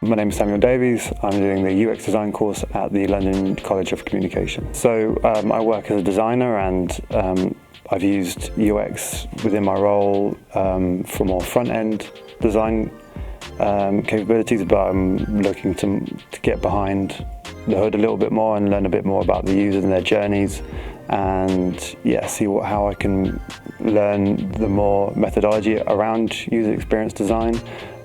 My name is Samuel Davies. I'm doing the UX design course at the London College of Communication. So I work as a designer, and I've used UX within my role for more front-end design capabilities, but I'm looking to get behind the hood a little bit more and learn a bit more about the users and their journeys, and see how I can learn the more methodology around user experience design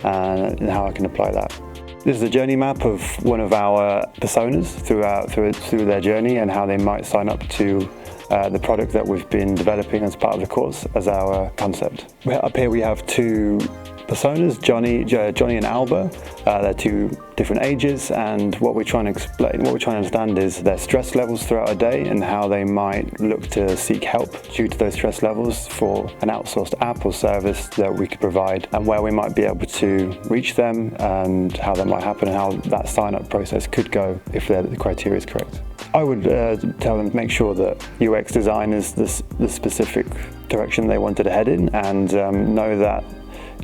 and how I can apply that. This is a journey map of one of our personas through their journey and how they might sign up to the product that we've been developing as part of the course as our concept. Up here we have two personas, Johnny and Alba. They're two different ages, and what we're trying to understand is their stress levels throughout a day and how they might look to seek help due to those stress levels for an outsourced app or service that we could provide, and where we might be able to reach them and how that might happen and how that sign-up process could go if the criteria is correct. I would tell them to make sure that UX design is the specific direction they wanted to head in, and know that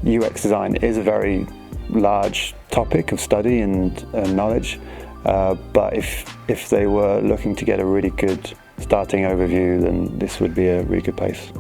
UX design is a very large topic of study and knowledge, but if they were looking to get a really good starting overview, then this would be a really good place.